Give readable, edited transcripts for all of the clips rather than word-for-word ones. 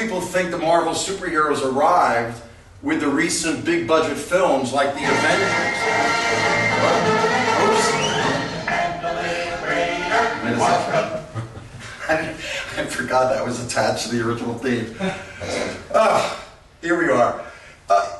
people think the Marvel superheroes arrived with the recent big budget films like the Avengers. Oops. I forgot that was attached to the original theme. Here we are.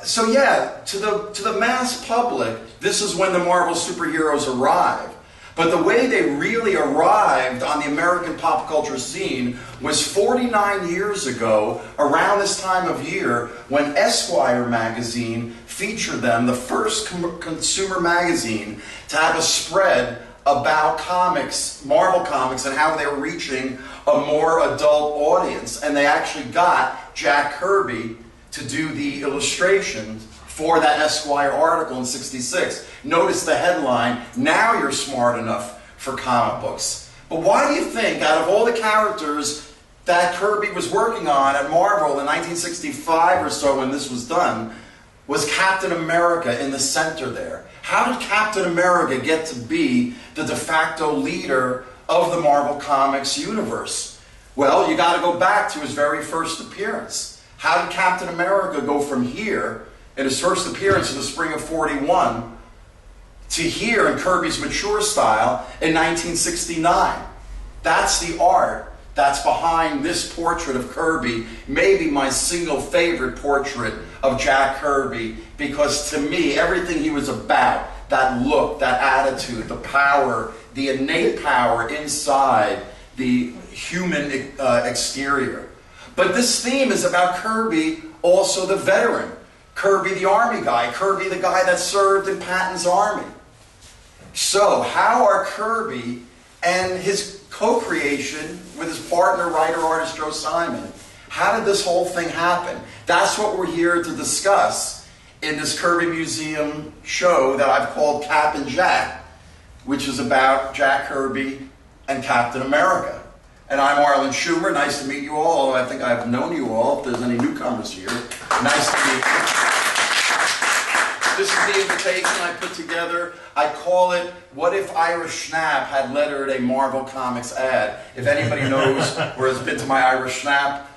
So yeah, to the mass public, this is when the Marvel superheroes arrived. But the way they really arrived on the American pop culture scene was 49 years ago, around this time of year, when Esquire magazine featured them, the first consumer magazine to have a spread about comics, Marvel comics, and how they were reaching a more adult audience. And they actually got Jack Kirby to do the illustrations for that Esquire article in '66. Notice the headline, "Now You're Smart Enough for Comic Books." But why do you think, out of all the characters that Kirby was working on at Marvel in 1965 or so when this was done, was Captain America in the center there? How did Captain America get to be the de facto leader of the Marvel Comics universe? Well, you got to go back to his very first appearance. How did Captain America go from here, in his first appearance in the spring of '41, to here in Kirby's mature style in 1969? That's the art that's behind this portrait of Kirby, maybe my single favorite portrait of Jack Kirby, because to me, everything he was about, that look, that attitude, the power, the innate power inside the human exterior. But this theme is about Kirby, also the veteran. Kirby the army guy, Kirby the guy that served in Patton's army. So how are Kirby and his co-creation with his partner, writer-artist Joe Simon, how did this whole thing happen? That's what we're here to discuss in this Kirby Museum show that I've called Cap and Jack, which is about Jack Kirby and Captain America. And I'm Arlen Schumer. Nice to meet you all, although I think I've known you all. If there's any newcomers here, nice to meet you. This is the invitation I put together. I call it, "What if Irish Snap had lettered a Marvel Comics ad?" If anybody knows or has been to my Irish Snap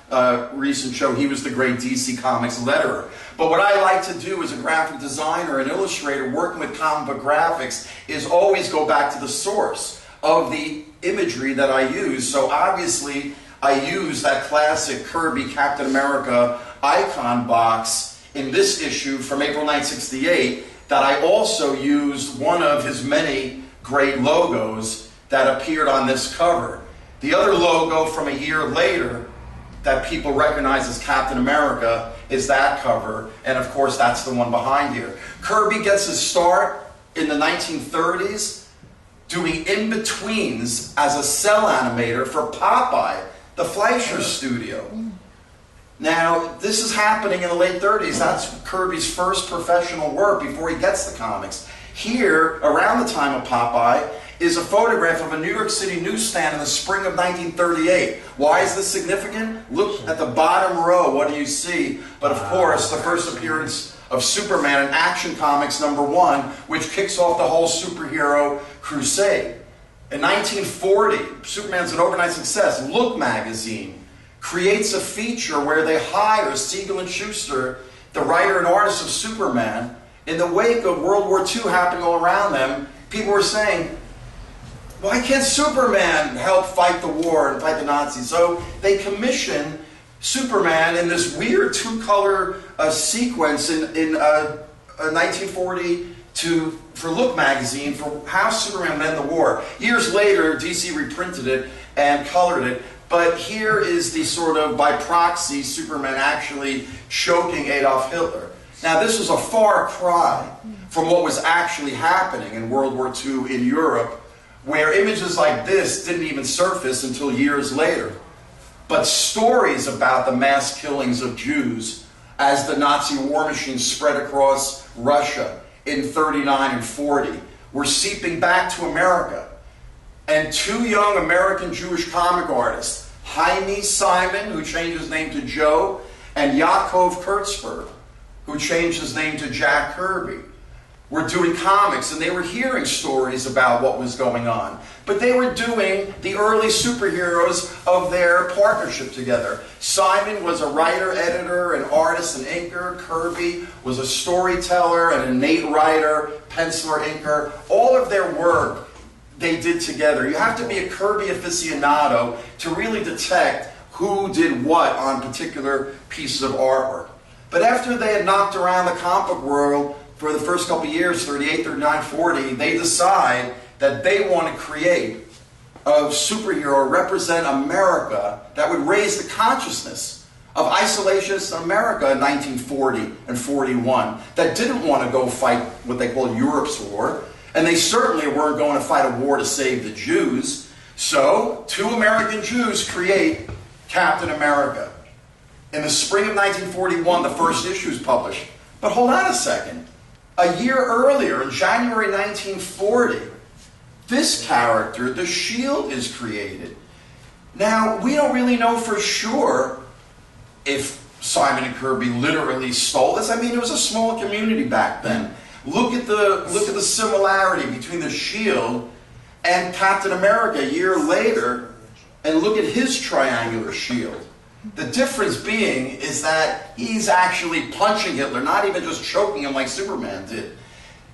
recent show, he was the great DC Comics letterer. But what I like to do as a graphic designer and illustrator working with comic book graphics is always go back to the source of the imagery that I use. So obviously I use that classic Kirby Captain America icon box in this issue from April 1968, that I also used one of his many great logos that appeared on this cover. The other logo from a year later that people recognize as Captain America is that cover, and of course that's the one behind here. Kirby gets his start in the 1930s doing in-betweens as a cell animator for Popeye, the Fleischer studio. Now, this is happening in the late 30s. That's Kirby's first professional work before he gets the comics. Here, around the time of Popeye, is a photograph of a New York City newsstand in the spring of 1938. Why is this significant? Look at the bottom row. What do you see? But of course, the first appearance of Superman in Action Comics #1, which kicks off the whole superhero crusade. In 1940, Superman's an overnight success. Look magazine creates a feature where they hire Siegel and Schuster, the writer and artist of Superman. In the wake of World War II happening all around them, people were saying, why can't Superman help fight the war and fight the Nazis? So they commissioned Superman in this weird two-color sequence in 1940 for Look magazine for how Superman would end the war. Years later, DC reprinted it and colored it. But here is the sort of, by proxy, Superman actually choking Adolf Hitler. Now, this was a far cry from what was actually happening in World War II in Europe, where images like this didn't even surface until years later. But stories about the mass killings of Jews as the Nazi war machine spread across Russia in 39 and 40 were seeping back to America. And two young American Jewish comic artists, Jaime Simon, who changed his name to Joe, and Yaakov Kurtzberg, who changed his name to Jack Kirby, were doing comics, and they were hearing stories about what was going on. But they were doing the early superheroes of their partnership together. Simon was a writer, editor, an artist, an inker. Kirby was a storyteller, an innate writer, penciler, inker. All of their work they did together. You have to be a Kirby aficionado to really detect who did what on particular pieces of artwork. But after they had knocked around the comic book world for the first couple of years, 38, 39, 40, they decide that they want to create a superhero, represent America, that would raise the consciousness of isolationist America in 1940 and 41, that didn't want to go fight what they call Europe's war, and they certainly weren't going to fight a war to save the Jews. So, two American Jews create Captain America. In the spring of 1941, the first issue is published. But hold on a second. A year earlier, in January 1940, this character, the Shield, is created. Now, we don't really know for sure if Simon and Kirby literally stole this. I mean, it was a small community back then. Look at the similarity between the Shield and Captain America a year later, and look at his triangular shield. The difference being is that he's actually punching Hitler, not even just choking him like Superman did.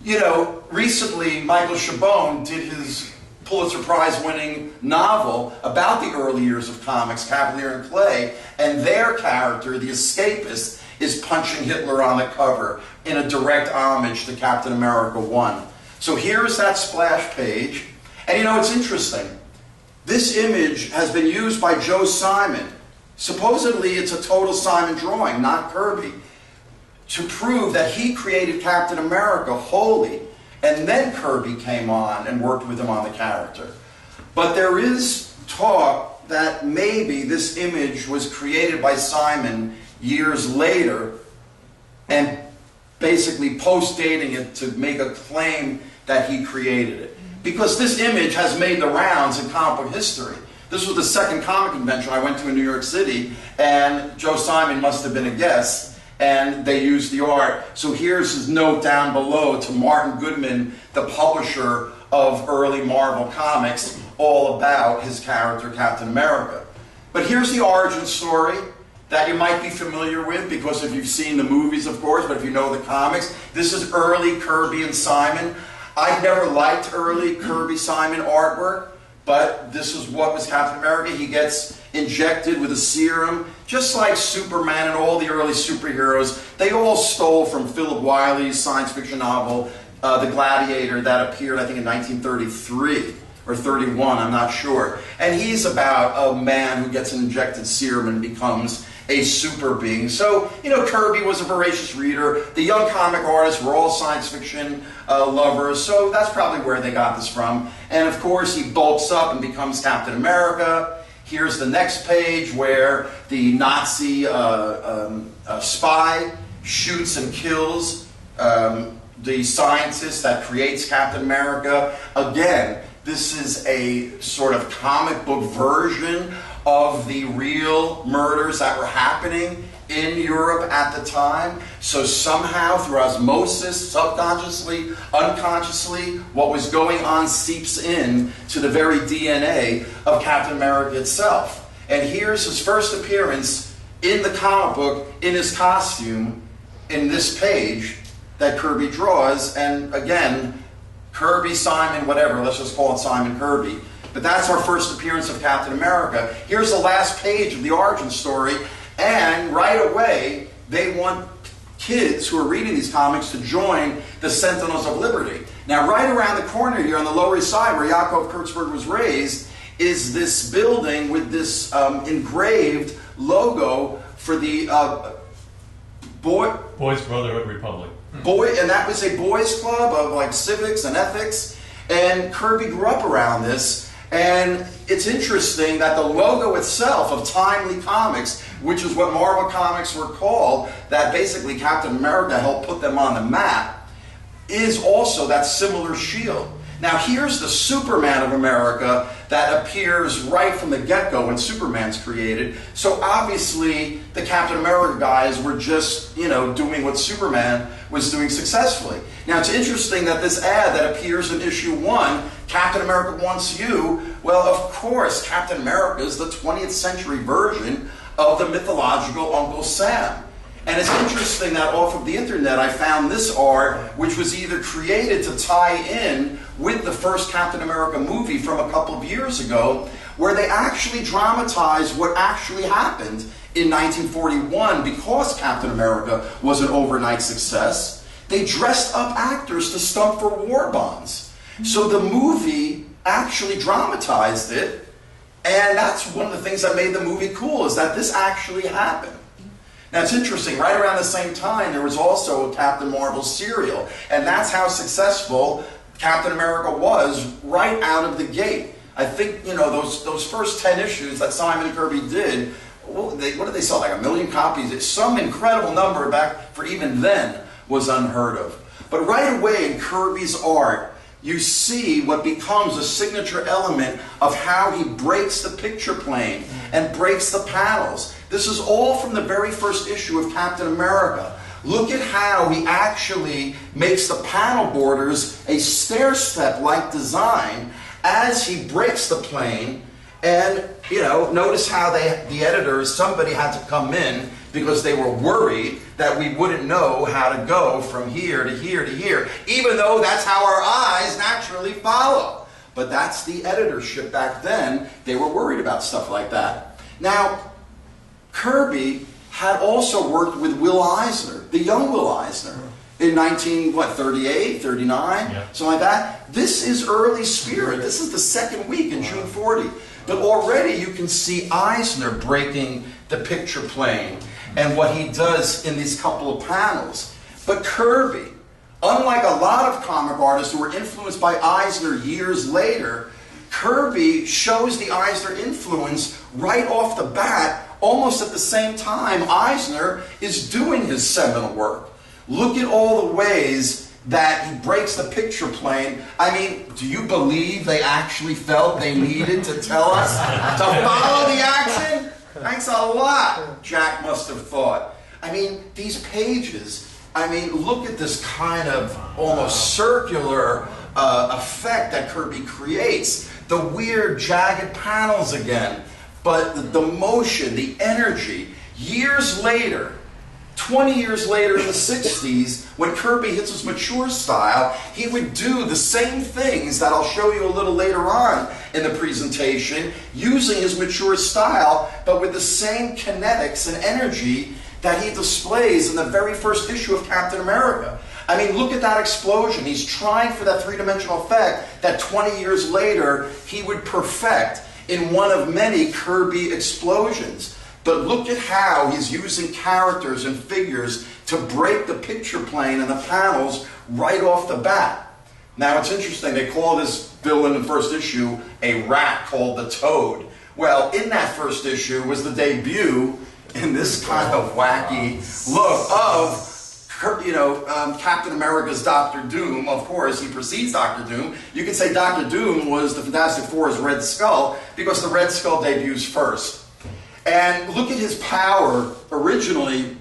You know, recently Michael Chabon did his Pulitzer Prize-winning novel about the early years of comics, Cavalier and Clay, and their character, the escapist, is punching Hitler on the cover in a direct homage to Captain America 1. So here's that splash page. And you know, it's interesting. This image has been used by Joe Simon. Supposedly it's a total Simon drawing, not Kirby, to prove that he created Captain America wholly, and then Kirby came on and worked with him on the character. But there is talk that maybe this image was created by Simon years later and basically post-dating it to make a claim that he created it. Because this image has made the rounds in comic book history. This was the second comic convention I went to in New York City, and Joe Simon must have been a guest, and they used the art. So here's his note down below to Martin Goodman, the publisher of early Marvel Comics, all about his character, Captain America. But here's the origin story that you might be familiar with, because if you've seen the movies, of course, but if you know the comics, this is early Kirby and Simon. I never liked early Kirby-Simon artwork, but this is what was Captain America. He gets injected with a serum, just like Superman and all the early superheroes. They all stole from Philip Wiley's science fiction novel, The Gladiator, that appeared, I think, in 1933 or 31, I'm not sure. And he's about a man who gets an injected serum and becomes a super being. So, you know, Kirby was a voracious reader. The young comic artists were all science fiction lovers, so that's probably where they got this from. And of course, he bulks up and becomes Captain America. Here's the next page where the Nazi spy shoots and kills the scientist that creates Captain America. Again, this is a sort of comic book version of the real murders that were happening in Europe at the time. So somehow, through osmosis, subconsciously, unconsciously, what was going on seeps in to the very DNA of Captain America itself. And here's his first appearance in the comic book, in his costume, in this page that Kirby draws. And again, Kirby, Simon, whatever, let's just call it Simon Kirby. But that's our first appearance of Captain America. Here's the last page of the origin story, and right away, they want kids who are reading these comics to join the Sentinels of Liberty. Now, right around the corner here on the Lower East Side, where Yakov Kurtzberg was raised, is this building with this engraved logo for the Boys Brotherhood Republic. And that was a boys' club of like civics and ethics. And Kirby grew up around this. And it's interesting that the logo itself of Timely Comics, which is what Marvel Comics were called, that basically Captain America helped put them on the map, is also that similar shield. Now here's the Superman of America that appears right from the get-go when Superman's created. So obviously the Captain America guys were just, doing what Superman was doing successfully. Now it's interesting that this ad that appears in issue 1, Captain America Wants You, well, of course, Captain America is the 20th century version of the mythological Uncle Sam. And it's interesting that off of the internet I found this art, which was either created to tie in with the first Captain America movie from a couple of years ago, where they actually dramatized what actually happened in 1941 because Captain America was an overnight success. They dressed up actors to stunt for war bonds. So the movie actually dramatized it, and that's one of the things that made the movie cool, is that this actually happened. Now it's interesting, right around the same time there was also a Captain Marvel cereal, and that's how successful Captain America was right out of the gate. I think, those first 10 issues that Simon and Kirby did, what did they sell, like 1 million copies? Some incredible number back for even then was unheard of. But right away in Kirby's art, you see what becomes a signature element of how he breaks the picture plane and breaks the panels. This is all from the very first issue of Captain America. Look at how he actually makes the panel borders a stair-step-like design as he breaks the plane. And, notice how the editors, somebody had to come in because they were worried that we wouldn't know how to go from here to here to here, even though that's how our eyes naturally follow. But that's the editorship back then. They were worried about stuff like that. Now, Kirby had also worked with Will Eisner, the young Will Eisner, in 38, 39, something like that. This is early Spirit. This is the second week in June 40. But already you can see Eisner breaking the picture plane and what he does in these couple of panels. But Kirby, unlike a lot of comic artists who were influenced by Eisner years later, Kirby shows the Eisner influence right off the bat, almost at the same time Eisner is doing his seminal work. Look at all the ways that he breaks the picture plane. I mean, do you believe they actually felt they needed to tell us to follow the action? Thanks a lot, Jack must have thought. I mean, these pages, look at this kind of almost circular effect that Kirby creates. The weird jagged panels again, but the motion, the energy. Years later, 20 years later in the 60s, when Kirby hits his mature style, he would do the same things that I'll show you a little later on in the presentation, using his mature style, but with the same kinetics and energy that he displays in the very first issue of Captain America. Look at that explosion. He's trying for that three-dimensional effect that 20 years later he would perfect in one of many Kirby explosions. But look at how he's using characters and figures to break the picture plane and the panels right off the bat. Now it's interesting, they call this villain in the first issue a rat called the Toad. Well, in that first issue was the debut in this kind of wacky look of Captain America's Dr. Doom. Of course, he precedes Dr. Doom. You could say Dr. Doom was the Fantastic Four's Red Skull because the Red Skull debuts first. And look at his power originally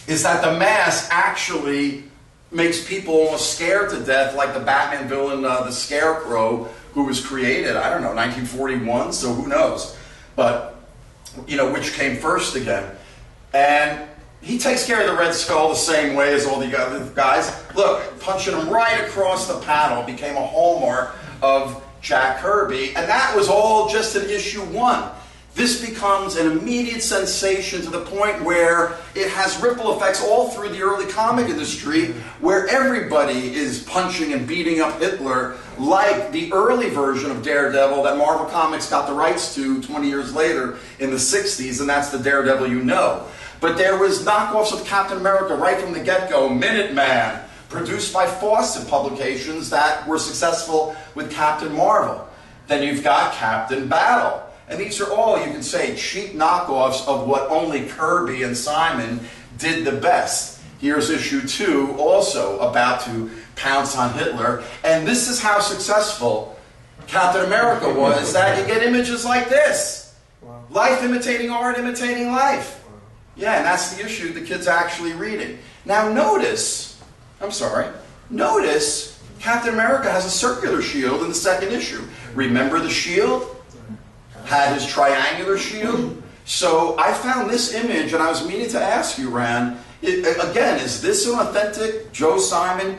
is that the mask actually makes people almost scared to death, like the Batman villain, the Scarecrow, who was created, 1941, so who knows. But, which came first again. And he takes care of the Red Skull the same way as all the other guys. Look, punching him right across the panel became a hallmark of Jack Kirby, and that was all just in issue 1. This becomes an immediate sensation to the point where it has ripple effects all through the early comic industry, where everybody is punching and beating up Hitler, like the early version of Daredevil that Marvel Comics got the rights to 20 years later in the 60s, and that's the Daredevil you know. But there was knockoffs of Captain America right from the get-go. Minuteman, produced by Fawcett Publications, that were successful with Captain Marvel. Then you've got Captain Battle. And these are all, you can say, cheap knockoffs of what only Kirby and Simon did the best. Here's issue 2, also about to pounce on Hitler. And this is how successful Captain America was, that you get images like this. Wow. Life imitating art, imitating life. Wow. Yeah, and that's the issue the kid's actually reading. Now notice Captain America has a circular shield in the second issue. Remember the shield? Had his triangular shield. So I found this image, and I was meaning to ask you, Ran, again, is this an authentic Joe Simon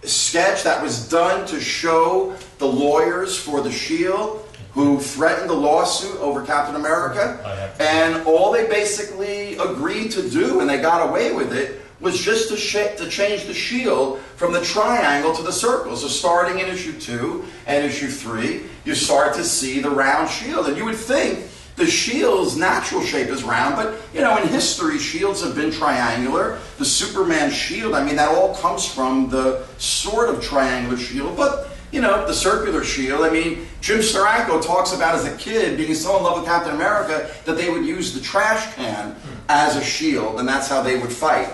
sketch that was done to show the lawyers for the Shield who threatened the lawsuit over Captain America? And all they basically agreed to do, and they got away with it, was just to change the shield from the triangle to the circle. So starting in issue 2 and issue 3, you start to see the round shield. And you would think the shield's natural shape is round, but you know, in history, shields have been triangular. The Superman shield, I mean, that all comes from the sort of triangular shield, but you know, the circular shield. I mean, Jim Steranko talks about as a kid being so in love with Captain America that they would use the trash can as a shield, and that's how they would fight.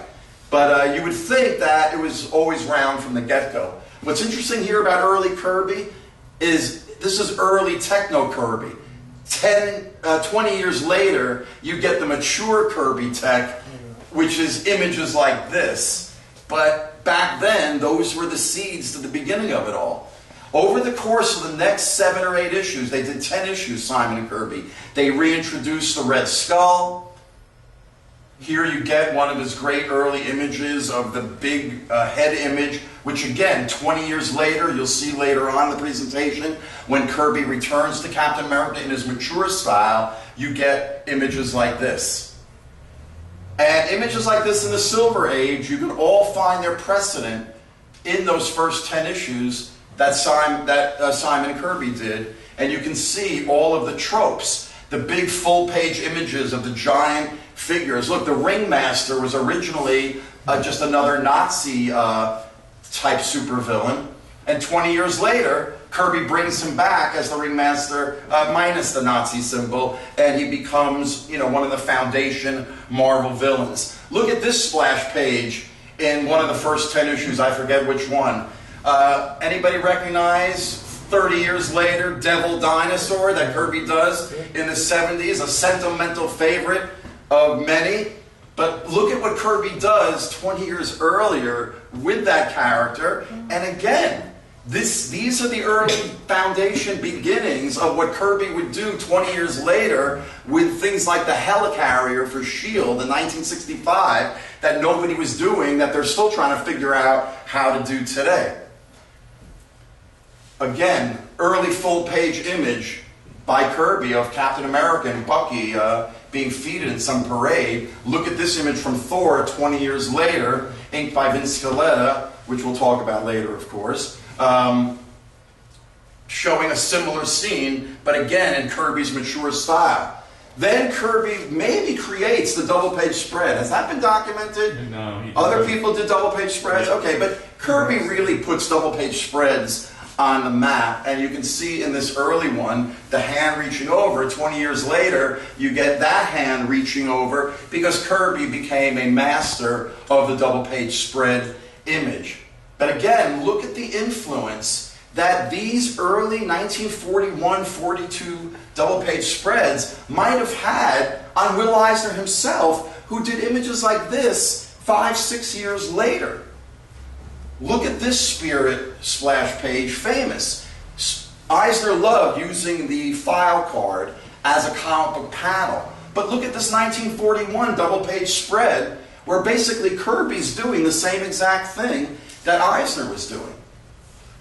But you would think that it was always round from the get-go. What's interesting here about early Kirby is this is early techno Kirby. 20 years later, you get the mature Kirby tech, which is images like this. But back then, those were the seeds to the beginning of it all. Over the course of the next 7 or 8 issues, they did 10 issues, Simon and Kirby. They reintroduced the Red Skull. Here you get one of his great early images of the big head image, which again, 20 years later, you'll see later on in the presentation, when Kirby returns to Captain America in his mature style, you get images like this. And images like this in the Silver Age, you can all find their precedent in those first 10 issues that Simon and Kirby did. And you can see all of the tropes, the big full-page images of the giant figures. Look, the Ringmaster was originally just another Nazi type supervillain, and 20 years later, Kirby brings him back as the Ringmaster minus the Nazi symbol, and he becomes, you know, one of the foundation Marvel villains. Look at this splash page in one of the first 10 issues. I forget which one. Anybody recognize 30 years later Devil Dinosaur that Kirby does in the 70s, a sentimental favorite of many? But look at what Kirby does 20 years earlier with that character. And again, these are the early foundation beginnings of what Kirby would do 20 years later with things like the helicarrier for S.H.I.E.L.D. in 1965 that nobody was doing, that they're still trying to figure out how to do today. Again, early full-page image by Kirby of Captain America and Bucky being feted in some parade. Look at this image from Thor 20 years later, inked by Vince Scaletta, which we'll talk about later, of course, showing a similar scene, but again in Kirby's mature style. Then Kirby maybe creates the double-page spread. Has that been documented? No. Other people did double-page spreads? Yeah. Okay, but Kirby really puts double-page spreads on the map, and you can see in this early one the hand reaching over. 20 years later, you get that hand reaching over because Kirby became a master of the double-page spread image. But again, look at the influence that these early 1941-42 double-page spreads might have had on Will Eisner himself, who did images like this 5-6 years later. Look at this Spirit splash page, famous. Eisner loved using the file card as a comic book panel. But look at this 1941 double-page spread, where basically Kirby's doing the same exact thing that Eisner was doing.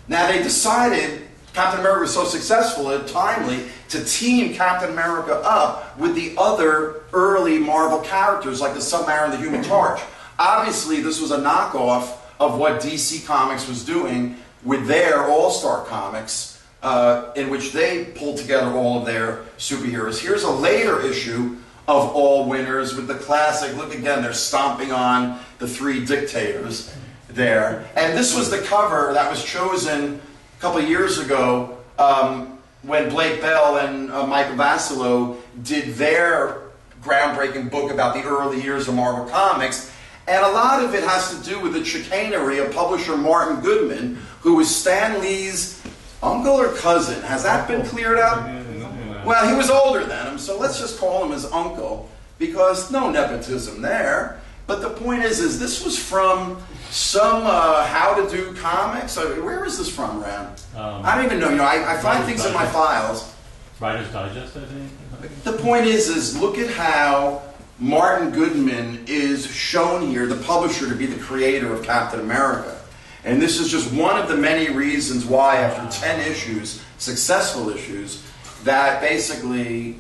Now they decided, Captain America was so successful and timely, to team Captain America up with the other early Marvel characters like the Submariner and the Human Torch. Obviously this was a knockoff of what DC Comics was doing with their All-Star Comics, in which they pulled together all of their superheroes. Here's a later issue of All Winners with the classic, look again, they're stomping on the 3 dictators there. And this was the cover that was chosen a couple of years ago when Blake Bell and Michael Vasillo did their groundbreaking book about the early years of Marvel Comics. And a lot of it has to do with the chicanery of publisher Martin Goodman, who was Stan Lee's uncle or cousin. Has that been cleared up? Well, he was older than him, so let's just call him his uncle, because no nepotism there. But the point is this was from some How to Do comics. Where is this from, Ran? I don't even know. I find things in my files. Writer's Digest, I think. The point is look at how Martin Goodman is shown here, the publisher, to be the creator of Captain America. And this is just one of the many reasons why, after 10 issues, successful issues, that basically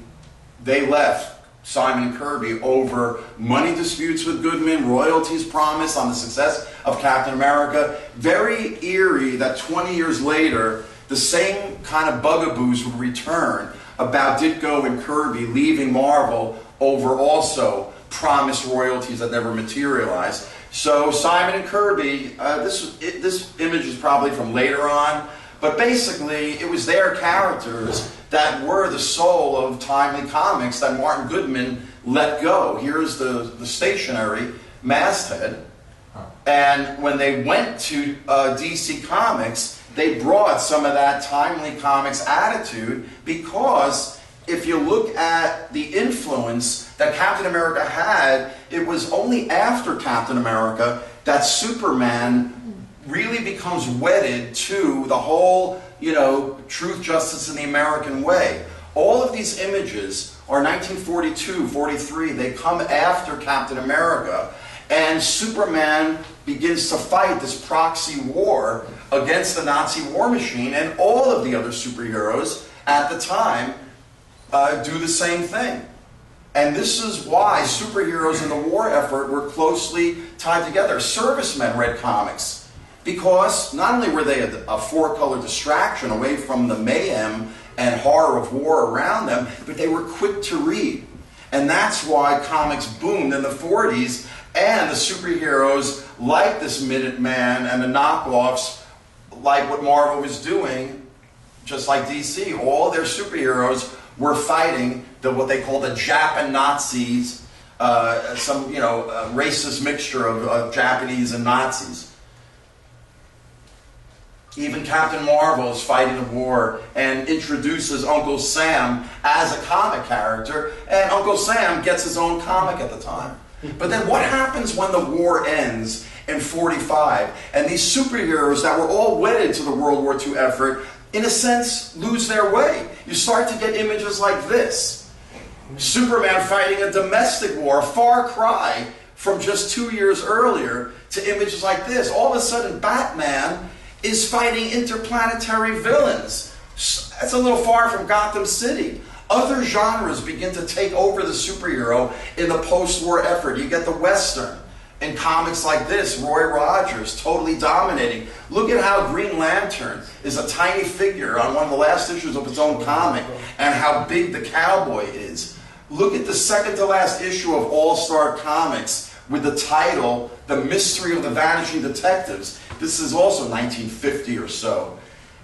they left Simon and Kirby over money disputes with Goodman, royalties promised on the success of Captain America. Very eerie that 20 years later, the same kind of bugaboos would return about Ditko and Kirby leaving Marvel over also promised royalties that never materialized. So Simon and Kirby, this image is probably from later on, but basically it was their characters that were the soul of Timely Comics that Martin Goodman let go. Here's the stationary masthead. And when they went to DC Comics, they brought some of that Timely Comics attitude, because if you look at the influence that Captain America had, it was only after Captain America that Superman really becomes wedded to the whole, truth, justice, and the American way. All of these images are 1942, 43. They come after Captain America. And Superman begins to fight this proxy war against the Nazi war machine, and all of the other superheroes at the time do the same thing. And this is why superheroes in the war effort were closely tied together. Servicemen read comics because not only were they a four-color distraction away from the mayhem and horror of war around them, but they were quick to read. And that's why comics boomed in the 40s, and the superheroes like this Minuteman and the knockoffs, like what Marvel was doing, just like DC, all their superheroes were fighting what they call the Japan Nazis, some racist mixture of Japanese and Nazis. Even Captain Marvel is fighting the war and introduces Uncle Sam as a comic character, and Uncle Sam gets his own comic at the time. But then what happens when the war ends in 45, and these superheroes that were all wedded to the World War II effort, in a sense, lose their way? You start to get images like this. Superman fighting a domestic war, a far cry from just 2 years earlier, to images like this. All of a sudden, Batman is fighting interplanetary villains. That's a little far from Gotham City. Other genres begin to take over the superhero in the post-war effort. You get the Western in comics like this, Roy Rogers totally dominating. Look at how Green Lantern is a tiny figure on one of the last issues of its own comic, and how big the cowboy is. Look at the second to last issue of All-Star Comics with the title, The Mystery of the Vanishing Detectives. This is also 1950 or so.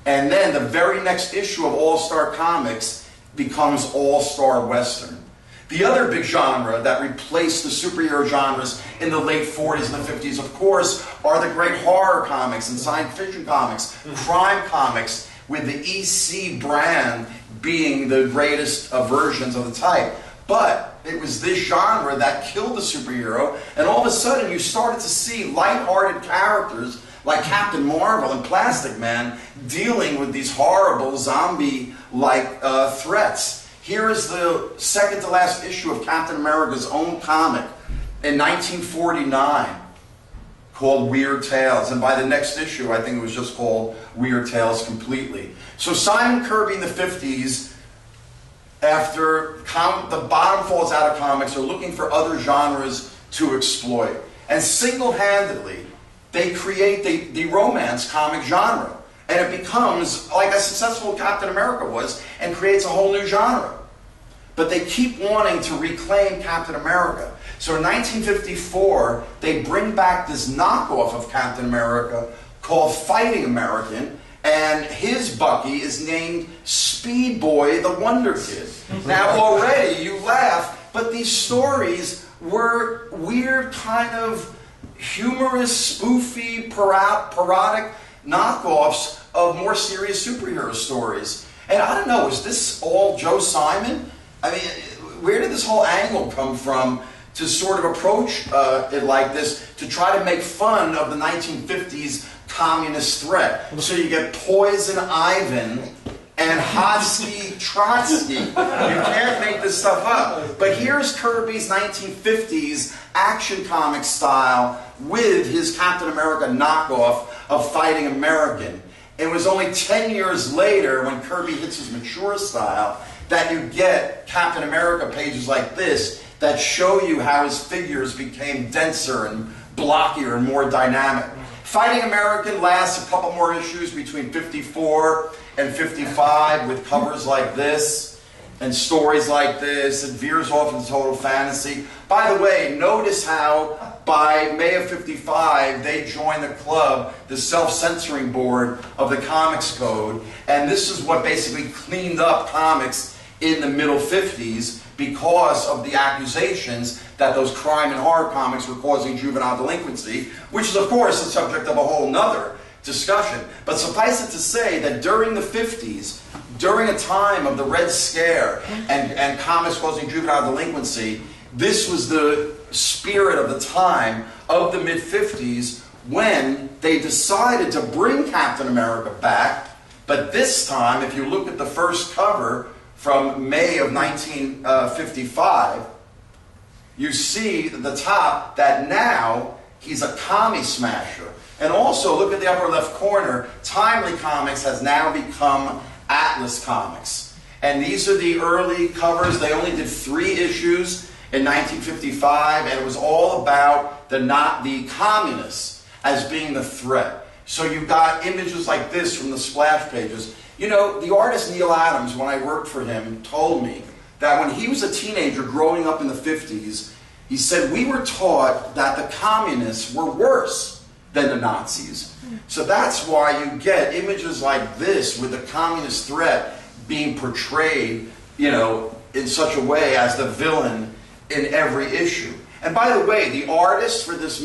And then the very next issue of All-Star Comics becomes All-Star Western. The other big genre that replaced the superhero genres in the late 40s and the 50s, of course, are the great horror comics and science fiction comics, crime comics, with the EC brand being the greatest versions of the type. But it was this genre that killed the superhero, and all of a sudden you started to see lighthearted characters like Captain Marvel and Plastic Man dealing with these horrible zombie-like threats. Here is the second to last issue of Captain America's own comic in 1949 called Weird Tales. And by the next issue, I think it was just called Weird Tales completely. So Simon Kirby in the 50s, after the bottom falls out of comics, are looking for other genres to exploit. And single-handedly, they create the romance comic genre. And it becomes like a successful Captain America was, and creates a whole new genre. But they keep wanting to reclaim Captain America. So in 1954, they bring back this knockoff of Captain America called Fighting American, and his Bucky is named Speed Boy the Wonder Kid. Now already you laugh, but these stories were weird kind of humorous, spoofy, parodic knockoffs of more serious superhero stories. And I don't know, is this all Joe Simon? I mean, where did this whole angle come from to sort of approach it like this, to try to make fun of the 1950s communist threat? So you get Poison Ivan and Hotsky Trotsky. You can't make this stuff up. But here's Kirby's 1950s action comic style with his Captain America knockoff of Fighting American. It was only 10 years later, when Kirby hits his mature style, that you get Captain America pages like this that show you how his figures became denser and blockier and more dynamic. Fighting American lasts a couple more issues between 54 and 55 with covers like this and stories like this. It veers off into total fantasy. By the way, notice how by May of 55 they join the club, the self-censoring board of the Comics Code, and this is what basically cleaned up comics in the middle 50s because of the accusations that those crime and horror comics were causing juvenile delinquency, which is of course the subject of a whole nother discussion. But suffice it to say that during the 50s, during a time of the Red Scare and comics causing juvenile delinquency, this was the spirit of the time of the mid-50s when they decided to bring Captain America back. But this time, if you look at the first cover from May of 1955, you see at the top that now he's a commie smasher. And also, look at the upper left corner, Timely Comics has now become Atlas Comics. And these are the early covers. They only did 3 issues in 1955, and it was all about the communists as being the threat. So you've got images like this from the splash pages. You know, the artist Neil Adams, when I worked for him, told me that when he was a teenager growing up in the 50s, he said, we were taught that the communists were worse than the Nazis. So that's why you get images like this with the communist threat being portrayed, you know, in such a way as the villain in every issue. And by the way, the artist for this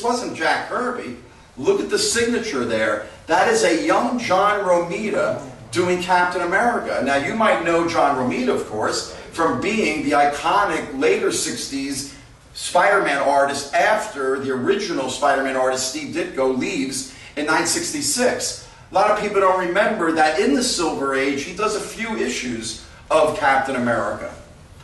wasn't Jack Kirby. Look at the signature there. That is a young John Romita doing Captain America. Now you might know John Romita, of course, from being the iconic later 60s Spider-Man artist after the original Spider-Man artist Steve Ditko leaves in 1966. A lot of people don't remember that in the Silver Age he does a few issues of Captain America.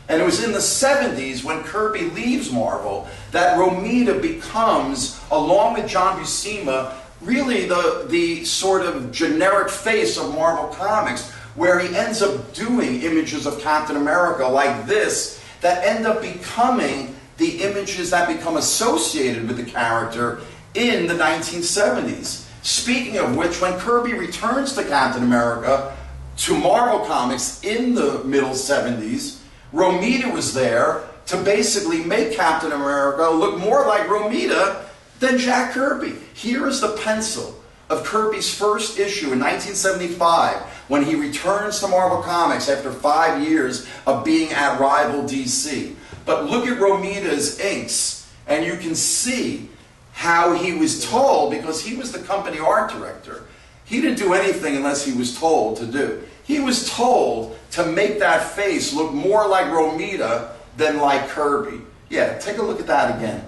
And it was in the 70s when Kirby leaves Marvel that Romita becomes, along with John Buscema, really the sort of generic face of Marvel Comics, where he ends up doing images of Captain America like this that end up becoming the images that become associated with the character in the 1970s. Speaking of which, when Kirby returns to Captain America to Marvel Comics in the middle 70s, Romita was there to basically make Captain America look more like Romita than Jack Kirby. Here is the pencil of Kirby's first issue in 1975 when he returns to Marvel Comics after 5 years of being at rival DC. But look at Romita's inks, and you can see how he was told, because he was the company art director. He didn't do anything unless he was told to do. He was told to make that face look more like Romita than like Kirby. Yeah, take a look at that again.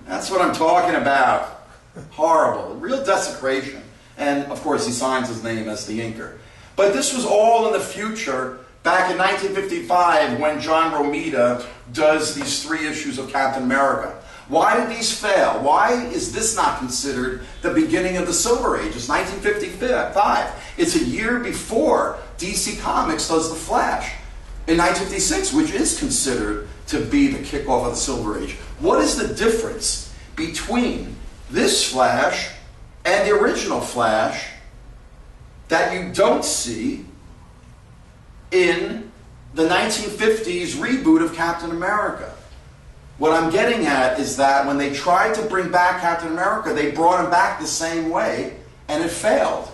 That's what I'm talking about. Horrible. Real desecration. And, of course, he signs his name as the inker. But this was all in the future, back in 1955, when John Romita does these 3 issues of Captain America. Why did these fail? Why is this not considered the beginning of the Silver Age? It's 1955. It's a year before DC Comics does The Flash in 1956, which is considered to be the kickoff of the Silver Age. What is the difference between this Flash and the original Flash that you don't see in the 1950s reboot of Captain America? What I'm getting at is that when they tried to bring back Captain America, they brought him back the same way, and it failed.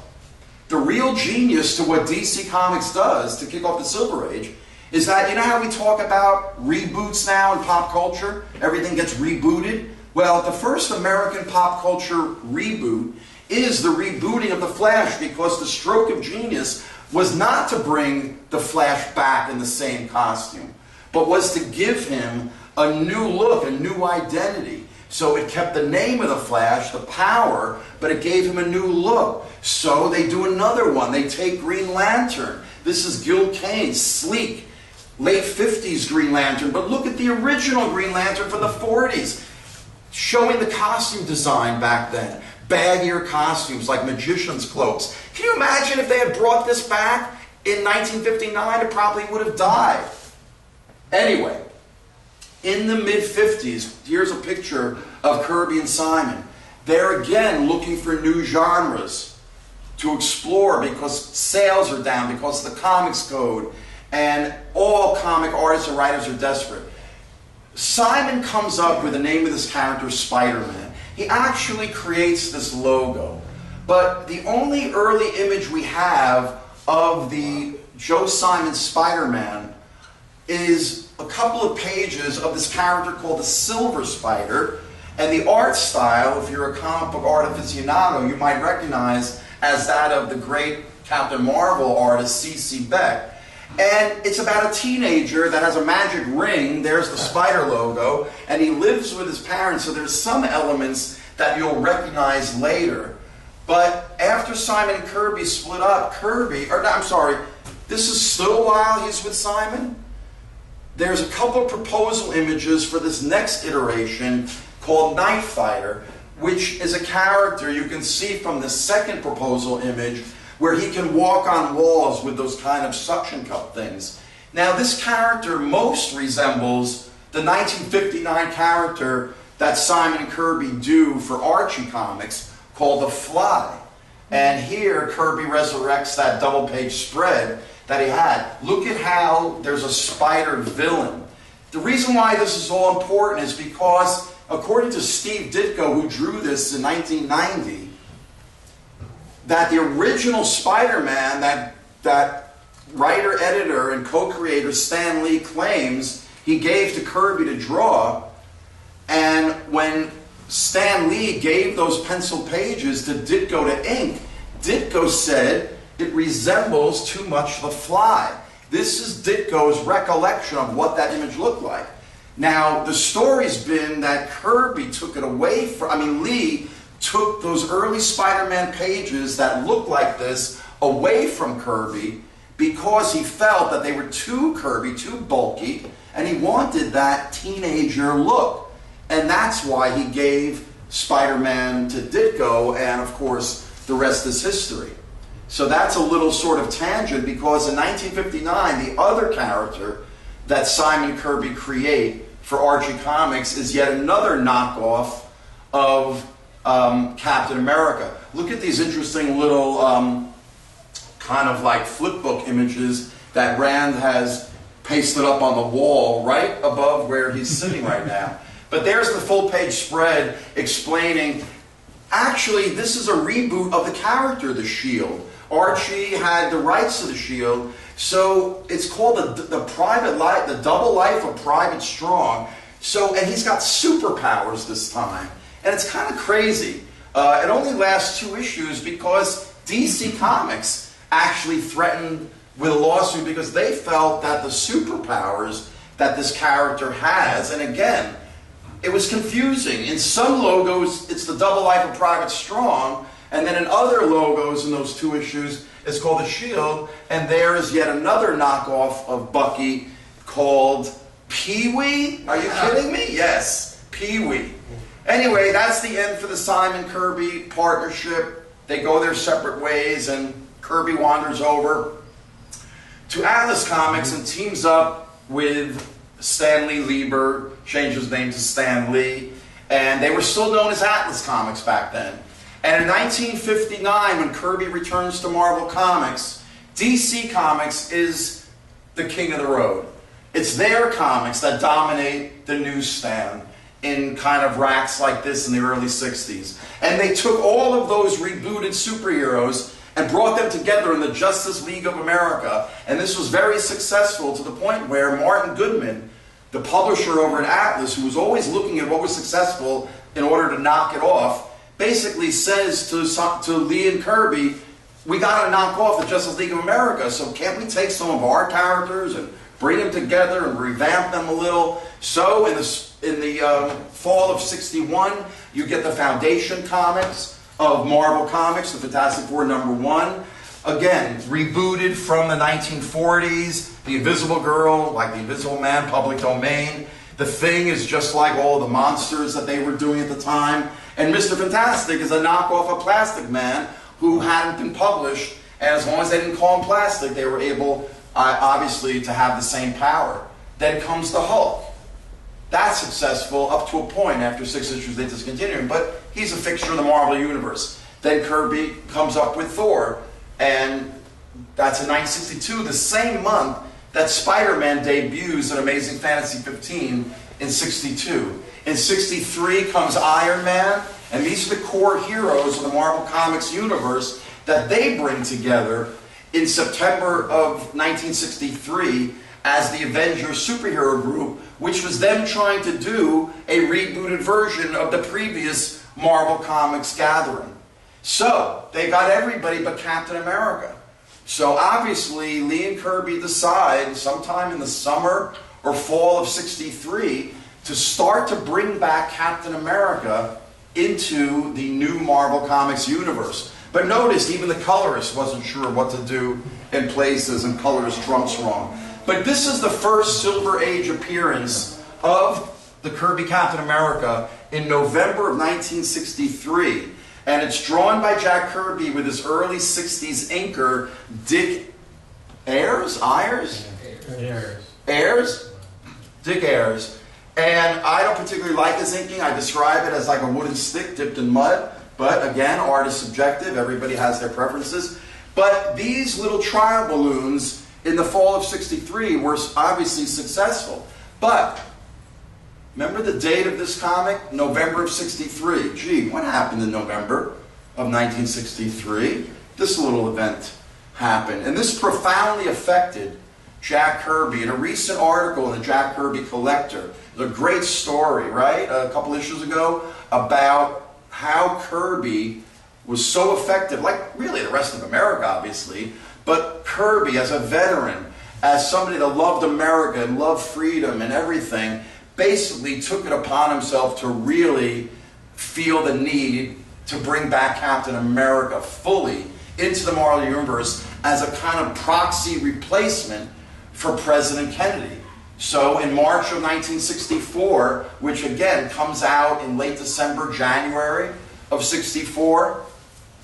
The real genius to what DC Comics does to kick off the Silver Age is that, you know how we talk about reboots now in pop culture? Everything gets rebooted. Well, the first American pop culture reboot is the rebooting of the Flash, because the stroke of genius was not to bring the Flash back in the same costume, but was to give him a new look, a new identity. So it kept the name of the Flash, the power, but it gave him a new look. So they do another one. They take Green Lantern. This is Gil Kane, sleek, late 50s Green Lantern. But look at the original Green Lantern from the 40s, showing the costume design back then. Baggier costumes like magician's cloaks. Can you imagine if they had brought this back in 1959? It probably would have died. Anyway, in the mid-50s, here's a picture of Kirby and Simon. They're again looking for new genres to explore because sales are down, because of the comics code, and all comic artists and writers are desperate. Simon comes up with the name of this character, Spider-Man. He actually creates this logo. But the only early image we have of the Joe Simon Spider-Man is a couple of pages of this character called the Silver Spider. And the art style, if you're a comic book art aficionado, you might recognize as that of the great Captain Marvel artist C.C. Beck. And it's about a teenager that has a magic ring. There's the spider logo. And he lives with his parents, so there's some elements that you'll recognize later. But after Simon and Kirby split up, this is still while he's with Simon. There's a couple of proposal images for this next iteration called Night Fighter, which is a character you can see from the second proposal image where he can walk on walls with those kind of suction cup things. Now, this character most resembles the 1959 character that Simon and Kirby do for Archie Comics called The Fly. And here, Kirby resurrects that double-page spread that he had. Look at how there's a spider villain. The reason why this is all important is because, according to Steve Ditko, who drew this in 1990, that the original Spider-Man that writer, editor, and co-creator Stan Lee claims he gave to Kirby to draw, and when Stan Lee gave those pencil pages to Ditko to ink, Ditko said it resembles too much The Fly. This is Ditko's recollection of what that image looked like. Now, the story's been that Kirby took it away from, Lee took those early Spider-Man pages that looked like this away from Kirby because he felt that they were too Kirby, too bulky, and he wanted that teenager look. And that's why he gave Spider-Man to Ditko, and of course, the rest is history. So that's a little sort of tangent, because in 1959, the other character that Simon Kirby create for Archie Comics is yet another knockoff of Captain America. Look at these interesting little kind of like flip book images that Rand has pasted up on the wall right above where he's sitting right now. But there's the full page spread explaining, actually, this is a reboot of the character, the Shield. Archie had the rights to the Shield, so it's called the Private Life, the Double Life of Private Strong. So, and he's got superpowers this time, and it's kind of crazy. It only lasts 2 issues because DC Comics actually threatened with a lawsuit because they felt that the superpowers that this character has, and again, it was confusing. In some logos, it's the Double Life of Private Strong, and then in other logos in those 2 issues, it's called the Shield, and there is yet another knockoff of Bucky called Pee-wee? Are you kidding me? Yes, Pee-wee. Anyway, that's the end for the Simon Kirby partnership. They go their separate ways, and Kirby wanders over to Atlas Comics and teams up with Stanley Lieber, changed his name to Stan Lee, and they were still known as Atlas Comics back then. And in 1959, when Kirby returns to Marvel Comics, DC Comics is the king of the road. It's their comics that dominate the newsstand in kind of racks like this in the early 60s. And they took all of those rebooted superheroes and brought them together in the Justice League of America. And this was very successful to the point where Martin Goodman, the publisher over at Atlas, who was always looking at what was successful, in order to knock it off, basically says to Lee and Kirby, we got to knock off the Justice League of America, so can't we take some of our characters and bring them together and revamp them a little? So in the fall of '61, you get the Foundation comics of Marvel Comics, the Fantastic Four #1. Again, rebooted from the 1940s. The Invisible Girl, like the Invisible Man, public domain. The Thing is just like all the monsters that they were doing at the time. And Mr. Fantastic is a knockoff of Plastic Man who hadn't been published. And as long as they didn't call him Plastic, they were able, obviously, to have the same power. Then comes the Hulk. That's successful up to a point. After 6 issues, they discontinue him. But he's a fixture in the Marvel Universe. Then Kirby comes up with Thor. And that's in 1962, the same month that Spider-Man debuts in Amazing Fantasy 15 in '62. In '63 comes Iron Man, and these are the core heroes of the Marvel Comics universe that they bring together in September of 1963 as the Avengers superhero group, which was them trying to do a rebooted version of the previous Marvel Comics gathering. So, they got everybody but Captain America. So obviously, Lee and Kirby decide sometime in the summer or fall of '63 to start to bring back Captain America into the new Marvel Comics universe. But notice, even the colorist wasn't sure what to do in places, and colorist Trump's wrong. But this is the first Silver Age appearance of the Kirby Captain America in November of 1963. And it's drawn by Jack Kirby with his early '60s inker, Dick Ayers? Dick Ayers. And I don't particularly like his inking. I describe it as like a wooden stick dipped in mud. But again, art is subjective. Everybody has their preferences. But these little trial balloons in the fall of '63 were obviously successful. But remember the date of this comic? November of '63. Gee, what happened in November of 1963? This little event happened. And this profoundly affected Jack Kirby. In a recent article in the Jack Kirby Collector, there's a great story, right? A couple issues ago, about how Kirby was so effective, like really the rest of America, obviously, but Kirby as a veteran, as somebody that loved America and loved freedom and everything, basically took it upon himself to really feel the need to bring back Captain America fully into the Marvel Universe as a kind of proxy replacement for President Kennedy. So in March of 1964, which again comes out in late December, January of '64,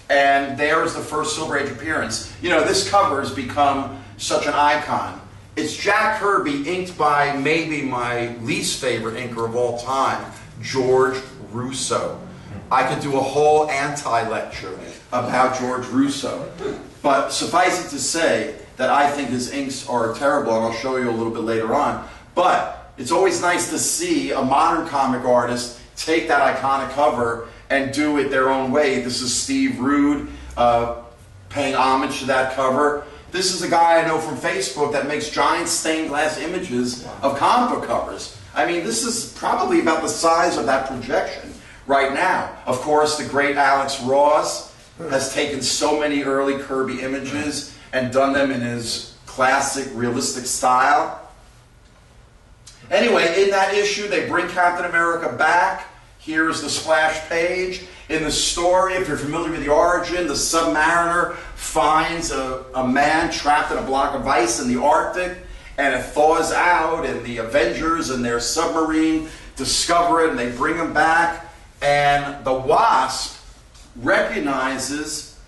and there's the first Silver Age appearance. You know, this cover has become such an icon. It's Jack Kirby inked by maybe my least favorite inker of all time, George Russo. I could do a whole anti-lecture about George Russo. But suffice it to say that I think his inks are terrible, and I'll show you a little bit later on. But it's always nice to see a modern comic artist take that iconic cover and do it their own way. This is Steve Rude paying homage to that cover. This is a guy I know from Facebook that makes giant stained glass images of comic book covers. I mean, this is probably about the size of that projection right now. Of course, the great Alex Ross has taken so many early Kirby images and done them in his classic, realistic style. Anyway, in that issue, they bring Captain America back. Here's the splash page. In the story, if you're familiar with the origin, the Submariner finds a man trapped in a block of ice in the Arctic, and it thaws out, and the Avengers and their submarine discover it, and they bring him back, and the Wasp recognizes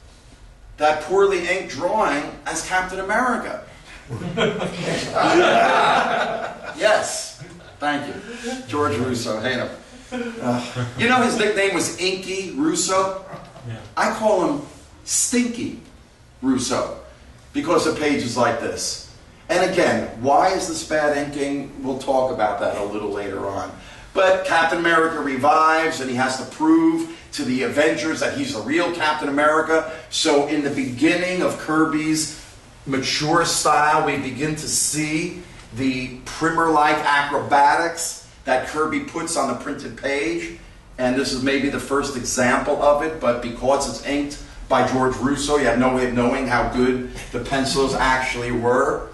that poorly inked drawing as Captain America. Yes, thank you. George Russo, hate him. You know his nickname was Inky Russo? Yeah. I call him Stinky Russo because of pages like this. And again, why is this bad inking? We'll talk about that a little later on. But Captain America revives, and he has to prove to the Avengers that he's the real Captain America. So in the beginning of Kirby's mature style, we begin to see the primer-like acrobatics that Kirby puts on the printed page. and this is maybe the first example of it, but because it's inked by George Russo, you have no way of knowing how good the pencils actually were.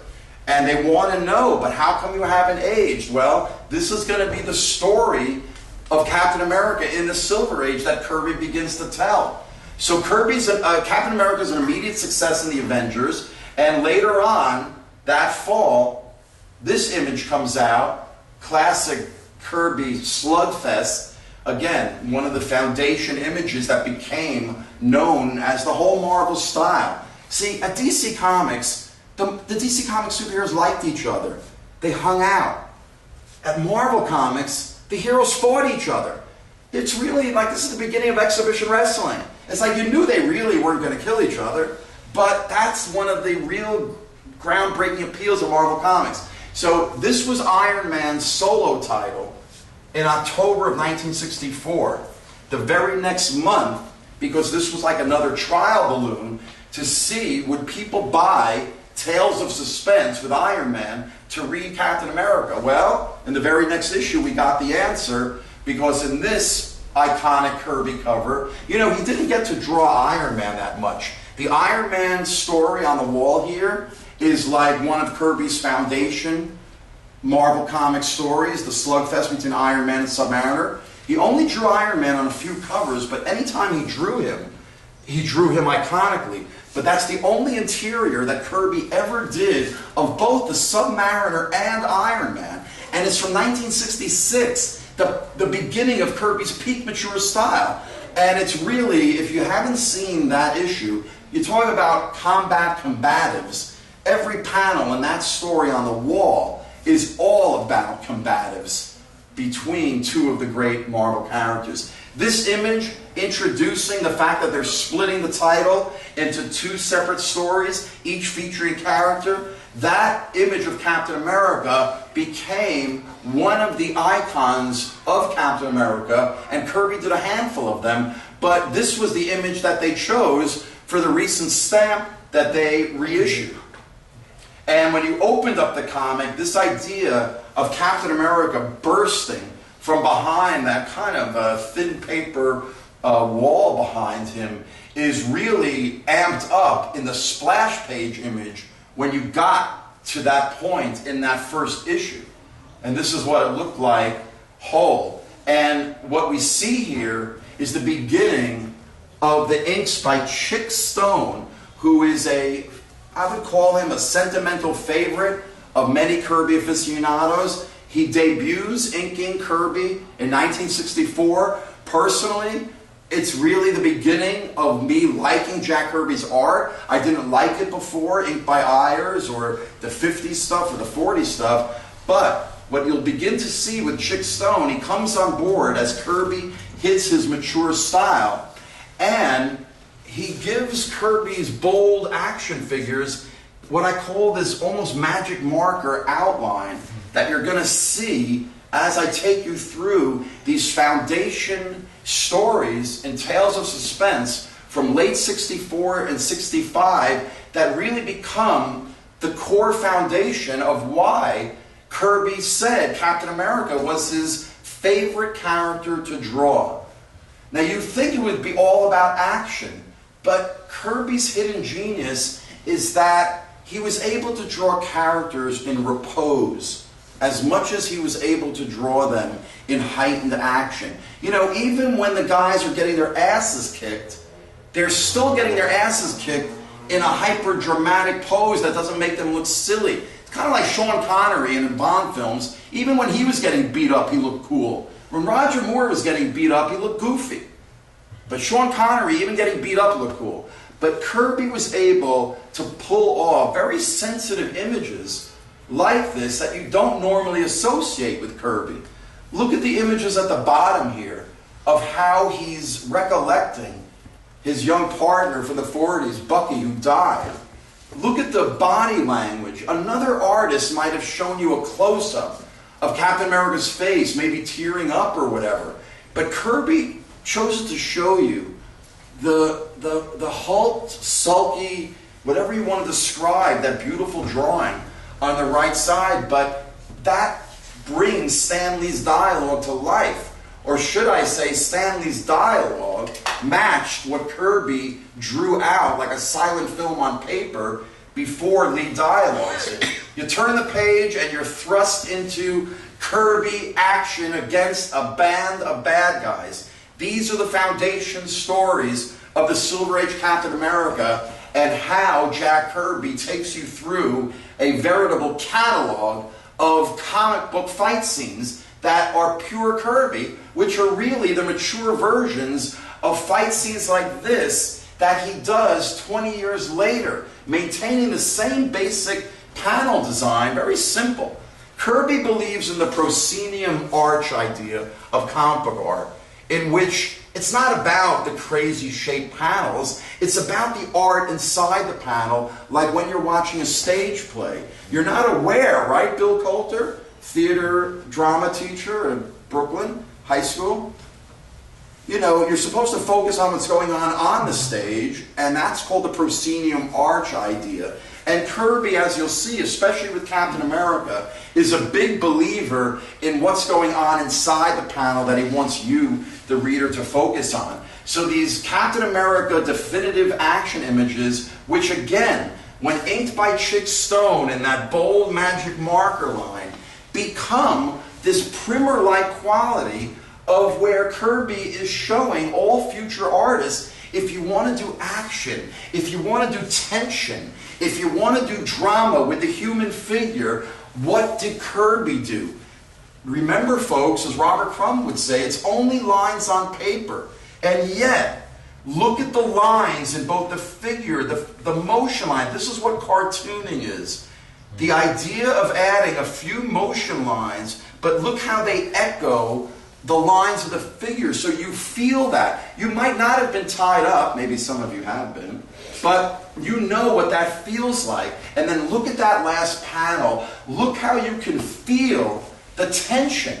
And they want to know, but how come you haven't aged? Well, this is going to be the story of Captain America in the Silver Age that Kirby begins to tell. So Captain America is an immediate success in the Avengers, and later on, that fall, this image comes out, classic Kirby slugfest, again, one of the foundation images that became known as the whole Marvel style. See, at DC Comics, the DC Comics superheroes liked each other. They hung out. At Marvel Comics, the heroes fought each other. It's really like this is the beginning of exhibition wrestling. It's like you knew they really weren't going to kill each other, but that's one of the real groundbreaking appeals of Marvel Comics. So this was Iron Man's solo title in October of 1964. The very next month, because this was like another trial balloon to see would people buy Tales of Suspense with Iron Man to read Captain America. Well, in the very next issue we got the answer, because in this iconic Kirby cover, you know, he didn't get to draw Iron Man that much. The Iron Man story on the wall here is like one of Kirby's foundation Marvel Comics stories, the slugfest between Iron Man and Submariner. He only drew Iron Man on a few covers, but anytime he drew him iconically. But that's the only interior that Kirby ever did of both the Submariner and Iron Man. And it's from 1966, the beginning of Kirby's peak mature style. And it's really, if you haven't seen that issue, you talk about combatives. Every panel in that story on the wall is all about combatives between two of the great Marvel characters. This image introducing the fact that they're splitting the title into two separate stories, each featuring character, that image of Captain America became one of the icons of Captain America, and Kirby did a handful of them, but this was the image that they chose for the recent stamp that they reissued. And when you opened up the comic, this idea of Captain America bursting from behind that kind of thin paper wall behind him is really amped up in the splash page image when you got to that point in that first issue. And this is what it looked like whole. And what we see here is the beginning of the inks by Chick Stone, who is I would call him a sentimental favorite of many Kirby aficionados. He debuts inking Kirby in 1964. Personally, it's really the beginning of me liking Jack Kirby's art. I didn't like it before, inked by Ayers or the 50s stuff or the 40s stuff. But what you'll begin to see with Chick Stone, he comes on board as Kirby hits his mature style, and he gives Kirby's bold action figures what I call this almost magic marker outline that you're going to see as I take you through these foundation stories and Tales of Suspense from late 64 and 65 that really become the core foundation of why Kirby said Captain America was his favorite character to draw. Now you'd think it would be all about action, but Kirby's hidden genius is that he was able to draw characters in repose as much as he was able to draw them in heightened action. You know, even when the guys are getting their asses kicked, they're still getting their asses kicked in a hyper-dramatic pose that doesn't make them look silly. It's kind of like Sean Connery in Bond films. Even when he was getting beat up, he looked cool. When Roger Moore was getting beat up, he looked goofy. But Sean Connery, even getting beat up, looked cool. But Kirby was able to pull off very sensitive images like this that you don't normally associate with Kirby. Look at the images at the bottom here of how he's recollecting his young partner from the 40s, Bucky, who died. Look at the body language. Another artist might have shown you a close-up of Captain America's face, maybe tearing up or whatever. But Kirby chose to show you the hulked, sulky, whatever you want to describe, that beautiful drawing on the right side. But that brings Stan Lee's dialogue to life or should I say Stan Lee's dialogue, matched what Kirby drew out like a silent film on paper before Lee dialogues it. You turn the page and you're thrust into Kirby action against a band of bad guys. These are the foundation stories of the Silver Age Captain America, and how Jack Kirby takes you through a veritable catalog of comic book fight scenes that are pure Kirby, which are really the mature versions of fight scenes like this that he does 20 years later, maintaining the same basic panel design, very simple. Kirby believes in the proscenium arch idea of comic book art, in which it's not about the crazy shaped panels, it's about the art inside the panel, like when you're watching a stage play. You're not aware, right, Bill Coulter, theater drama teacher in Brooklyn High School? You know, you're supposed to focus on what's going on the stage, and that's called the proscenium arch idea. And Kirby, as you'll see, especially with Captain America, is a big believer in what's going on inside the panel that he wants you, the reader, to focus on. So these Captain America definitive action images, which again, when inked by Chick Stone in that bold magic marker line, become this primer-like quality of where Kirby is showing all future artists, if you want to do action, if you want to do tension, if you want to do drama with the human figure, what did Kirby do? Remember, folks, as Robert Crumb would say, it's only lines on paper. And yet, look at the lines in both the figure, the motion line. This is what cartooning is. The idea of adding a few motion lines, but look how they echo the lines of the figure, so you feel that. You might not have been tied up, maybe some of you have been, but you know what that feels like. And then look at that last panel. Look how you can feel the tension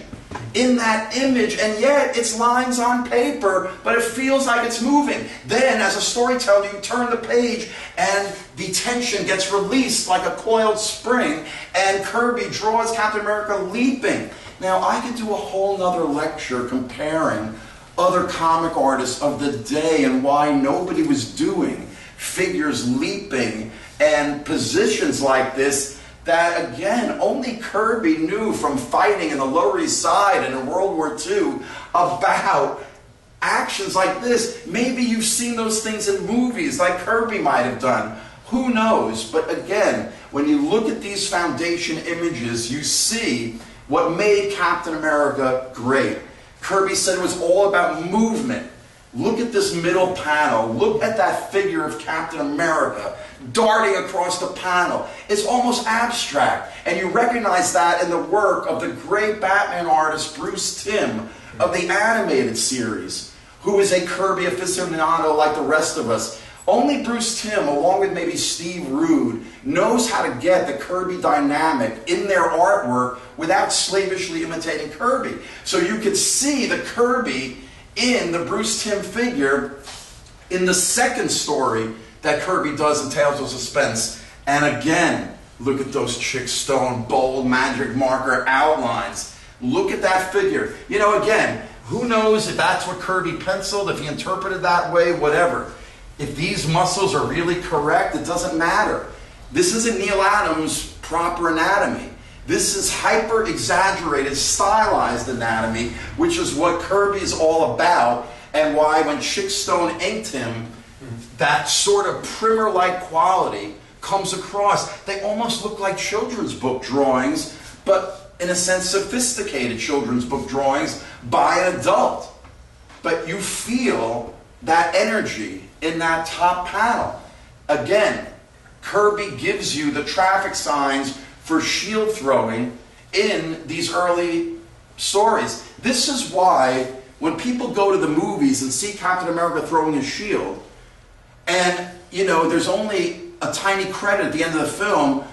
in that image, and yet it's lines on paper, but it feels like it's moving. Then, as a storyteller, you turn the page, and the tension gets released like a coiled spring, and Kirby draws Captain America leaping. Now, I could do a whole nother lecture comparing other comic artists of the day and why nobody was doing figures leaping and positions like this that, again, only Kirby knew from fighting in the Lower East Side and in World War II about actions like this. Maybe you've seen those things in movies like Kirby might have done. Who knows? But again, when you look at these foundation images, you see what made Captain America great. Kirby said it was all about movement. Look at this middle panel. Look at that figure of Captain America darting across the panel. It's almost abstract. And you recognize that in the work of the great Batman artist Bruce Timm of the animated series, who is a Kirby aficionado like the rest of us. Only Bruce Timm, along with maybe Steve Rude, knows how to get the Kirby dynamic in their artwork without slavishly imitating Kirby. So you could see the Kirby in the Bruce Timm figure in the second story that Kirby does in Tales of Suspense. And again, look at those Chick Stone bold magic marker outlines. Look at that figure. You know, again, who knows if that's what Kirby penciled, if he interpreted that way, whatever. If these muscles are really correct, it doesn't matter. This isn't Neil Adams' proper anatomy. This is hyper-exaggerated, stylized anatomy, which is what Kirby is all about, and why when Chick Stone inked him, that sort of primer-like quality comes across. They almost look like children's book drawings, but in a sense sophisticated children's book drawings by an adult. But you feel that energy in that top panel. Again, Kirby gives you the traffic signs for shield throwing in these early stories. This is why when people go to the movies and see Captain America throwing his shield, and, you know, there's only a tiny credit at the end of the film,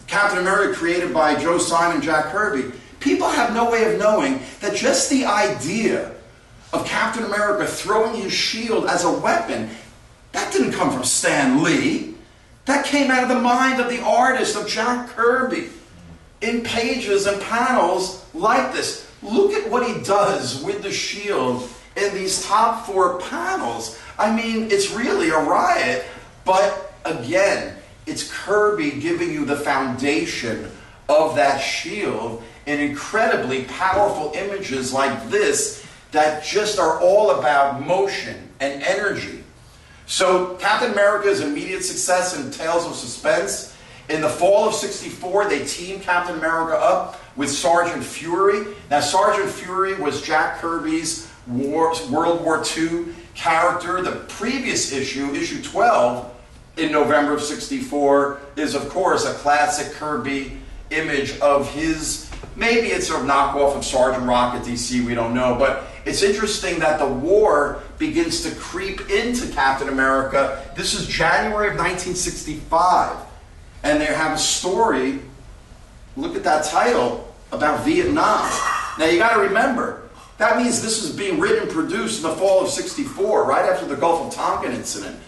Captain America created by Joe Simon and Jack Kirby, people have no way of knowing that just the idea of Captain America throwing his shield as a weapon, that didn't come from Stan Lee. That came out of the mind of the artist, of Jack Kirby, in pages and panels like this. look at what he does with the shield in these top 4 panels. I mean, it's really a riot, but again, it's Kirby giving you the foundation of that shield in incredibly powerful images like this that just are all about motion and energy. So Captain America's immediate success in Tales of Suspense. In the fall of '64, they teamed Captain America up with Sergeant Fury. Now, Sergeant Fury was Jack Kirby's World War II character. The previous issue, issue 12, in November of '64, is, of course, a classic Kirby image of his. Maybe it's a knockoff of Sergeant Rock at DC, we don't know. But it's interesting that the war begins to creep into Captain America. This is January of 1965. And they have a story, look at that title, about Vietnam. Now you got to remember, that means this was being written and produced in the fall of '64, right after the Gulf of Tonkin incident.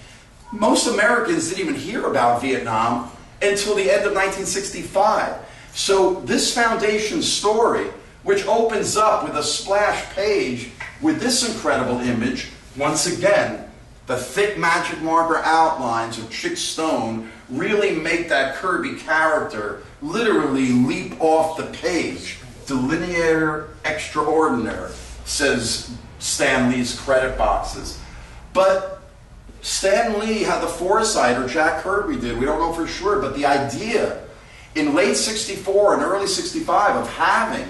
Most Americans didn't even hear about Vietnam until the end of 1965. So this foundation story, which opens up with a splash page with this incredible image, once again, the thick magic marker outlines of Chick Stone really make that Kirby character literally leap off the page. Delineator extraordinaire, says Stan Lee's credit boxes. But Stan Lee had the foresight, or Jack Kirby did, we don't know for sure, but the idea in late '64 and early '65 of having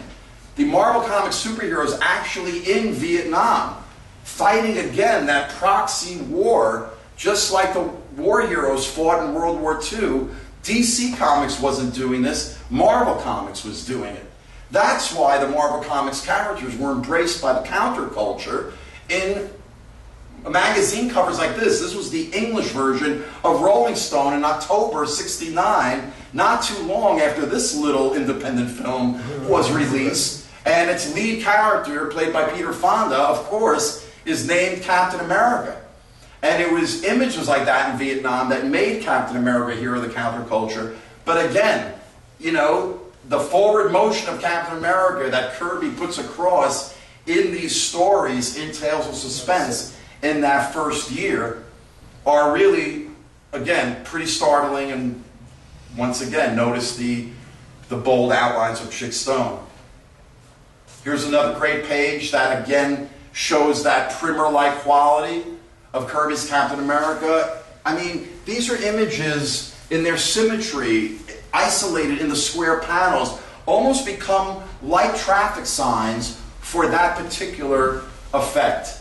the Marvel Comics superheroes actually in Vietnam, fighting again that proxy war, just like the war heroes fought in World War II. DC Comics wasn't doing this, Marvel Comics was doing it. That's why the Marvel Comics characters were embraced by the counterculture in magazine covers like this. This was the English version of Rolling Stone in October '69, not too long after this little independent film was released. And its lead character, played by Peter Fonda, of course, is named Captain America. And it was images like that in Vietnam that made Captain America a hero of the counterculture. But again, you know, the forward motion of Captain America that Kirby puts across in these stories in Tales of Suspense in that first year are really, again, pretty startling. And once again, notice the bold outlines of Chick Stone. Here's another great page that again shows that primer-like quality of Kirby's Captain America. I mean, these are images in their symmetry, isolated in the square panels, almost become like traffic signs for that particular effect.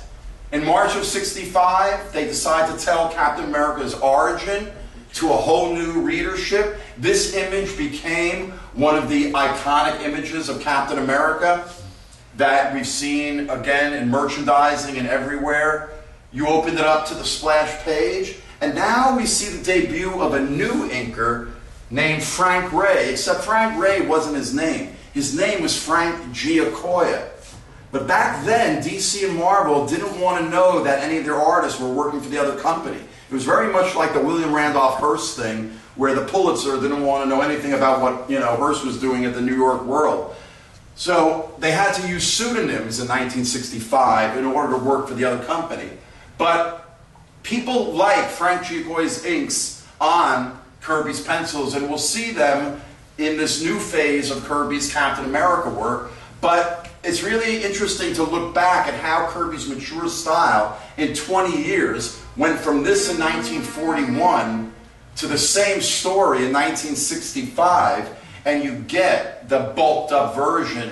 In March of '65, they decide to tell Captain America's origin to a whole new readership. This image became one of the iconic images of Captain America that we've seen again in merchandising and everywhere. You opened it up to the splash page, and now we see the debut of a new inker named Frank Ray, except Frank Ray wasn't his name. His name was Frank Giacoia. But back then, DC and Marvel didn't want to know that any of their artists were working for the other company. It was very much like the William Randolph Hearst thing, where the Pulitzer didn't want to know anything about what Hearst was doing at the New York World. So they had to use pseudonyms in 1965 in order to work for the other company. But people like Frank Giacoia's inks on Kirby's pencils, and we'll see them in this new phase of Kirby's Captain America work. But it's really interesting to look back at how Kirby's mature style in 20 years went from this in 1941 to the same story in 1965, and you get the bulked up version